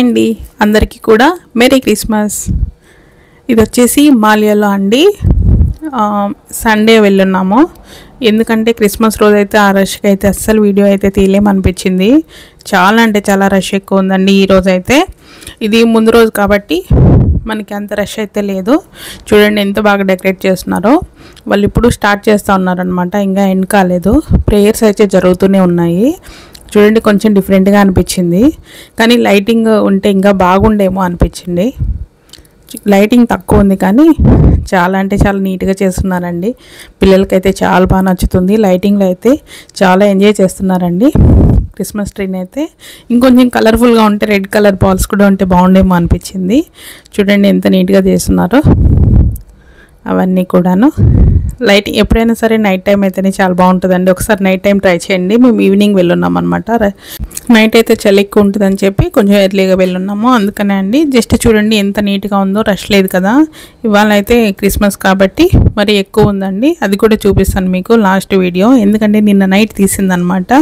Hi అండి, అందరికీ కూడా మెరీ క్రిస్మస్. ఇది వచ్చేసి మాల్యాలో అండి. సండే వెళ్ళున్నాము, ఎందుకంటే క్రిస్మస్ రోజు అయితే ఆ రష్కి అయితే అస్సలు వీడియో అయితే తీయలేమనిపించింది. చాలా అంటే చాలా రష్ ఎక్కువ ఉందండి. ఈరోజు అయితే ఇది ముందు రోజు కాబట్టి మనకి అంత రష్ అయితే లేదు. చూడండి ఎంత బాగా డెకరేట్ చేస్తున్నారో. వాళ్ళు ఇప్పుడు స్టార్ట్ చేస్తూ ఉన్నారనమాట, ఇంకా ఎండ్ కాలేదు. ప్రేయర్స్ అయితే జరుగుతూనే ఉన్నాయి. చూడండి కొంచెం డిఫరెంట్గా అనిపించింది, కానీ లైటింగ్ ఉంటే ఇంకా బాగుండేమో అనిపించింది. లైటింగ్ తక్కువ ఉంది కానీ చాలా అంటే చాలా నీట్గా చేస్తున్నారండి. పిల్లలకైతే చాలా బాగా నచ్చుతుంది. లైటింగ్లో అయితే చాలా ఎంజాయ్ చేస్తున్నారండి. క్రిస్మస్ ట్రీని అయితే ఇంకొంచెం కలర్ఫుల్గా ఉంటే, రెడ్ కలర్ బాల్స్ కూడా ఉంటే బాగుండేమో అనిపించింది. చూడండి ఎంత నీట్గా చేస్తున్నారో అవన్నీ కూడాను. లైటింగ్ ఎప్పుడైనా సరే నైట్ టైం అయితేనే చాలా బాగుంటుందండి. ఒకసారి నైట్ టైం ట్రై చేయండి. మేము ఈవినింగ్ వెళ్ళున్నాం అనమాట. నైట్ అయితే చలి ఎక్కువ ఉంటుందని చెప్పి కొంచెం ఎర్లీగా వెళ్ళున్నాము, అందుకనే అండి. జస్ట్ చూడండి ఎంత నీట్గా ఉందో, రష్ లేదు కదా. ఇవాళ అయితే క్రిస్మస్ కాబట్టి మరి ఎక్కువ ఉందండి. అది కూడా చూపిస్తాను మీకు లాస్ట్ వీడియో, ఎందుకంటే నిన్న నైట్ తీసిందనమాట.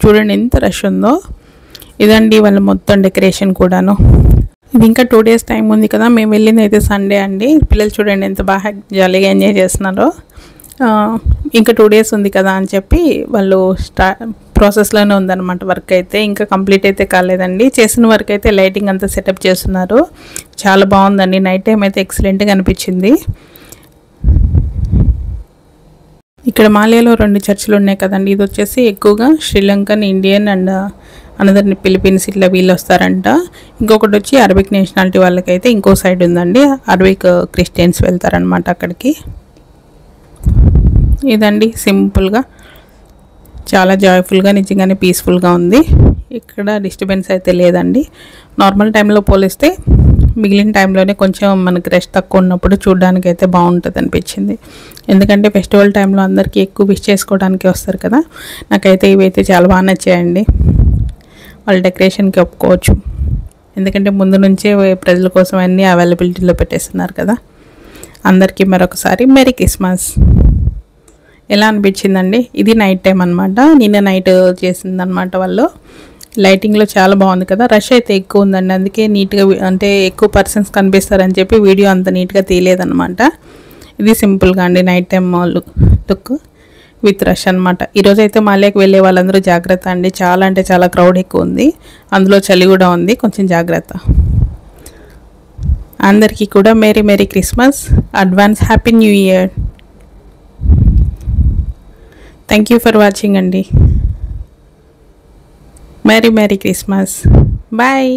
చూడండి ఎంత రష్ ఉందో. ఇదండి వాళ్ళ మొత్తం డెకరేషన్ కూడాను. ఇది ఇంకా 2 days టైం ఉంది కదా. మేము వెళ్ళింది అయితే సండే అండి. పిల్లలు చూడండి ఎంత బాగా జాలీగా ఎంజాయ్ చేస్తున్నారో. ఇంకా 2 days ఉంది కదా అని చెప్పి వాళ్ళు ప్రాసెస్లోనే ఉందన్నమాట. వర్క్ అయితే ఇంకా కంప్లీట్ అయితే కాలేదండి. చేసిన వర్క్ అయితే లైటింగ్ అంతా సెటప్ చేస్తున్నారు. చాలా బాగుందండి. నైట్ టైం అయితే ఎక్సలెంట్గా అనిపించింది. ఇక్కడ మాల్యాలో 2 చర్చిలు ఉన్నాయి కదండి. ఇది వచ్చేసి ఎక్కువగా Sri Lankan, Indian and another Philippines ఇట్లా వీళ్ళు వస్తారంట. ఇంకొకటి వచ్చి అరబిక్ నేషనాలిటీ వాళ్ళకైతే ఇంకో సైడ్ ఉందండి. అరబిక్ క్రిస్టియన్స్ వెళ్తారనమాట అక్కడికి. ఇదండి సింపుల్గా, చాలా జాయ్ఫుల్గా, నిజంగానే పీస్ఫుల్గా ఉంది. ఇక్కడ డిస్టర్బెన్స్ అయితే లేదండి. నార్మల్ టైంలో పోలిస్తే మిగిలిన టైంలోనే కొంచెం మనకి రెస్ట్ తక్కువ ఉన్నప్పుడు చూడడానికి అయితే బాగుంటుంది అనిపించింది. ఎందుకంటే ఫెస్టివల్ టైంలో అందరికీ ఎక్కువ విష్ చేసుకోవడానికి వస్తారు కదా. నాకైతే ఇవైతే చాలా బాగా నచ్చాయండి. వాళ్ళ డెకరేషన్కి ఒప్పుకోవచ్చు, ఎందుకంటే ముందు నుంచే ప్రజల కోసం అన్నీ అవైలబిలిటీలో పెట్టేస్తున్నారు కదా. అందరికీ మరొకసారి మెరీ క్రిస్మస్. ఎలా అనిపించిందండి? ఇది నైట్ టైం అనమాట. నిన్న నైట్ చేసిందనమాట వాళ్ళు. లైటింగ్లో చాలా బాగుంది కదా. రష్ అయితే ఎక్కువ ఉందండి, అందుకే నీట్గా అంటే ఎక్కువ పర్సన్స్ కనిపిస్తారని చెప్పి వీడియో అంత నీట్గా తీయలేదన్నమాట. ఇది సింపుల్గా అండి night time look with rush అనమాట. ఈరోజు అయితే మాల్యాకి వెళ్ళే వాళ్ళందరూ జాగ్రత్త అండి. చాలా అంటే చాలా క్రౌడ్ ఎక్కువ ఉంది, అందులో చలి కూడా ఉంది, కొంచెం జాగ్రత్త. అందరికీ కూడా merry merry Christmas, advance happy new year. Thank you for watching అండి. Merry merry Christmas. బాయ్.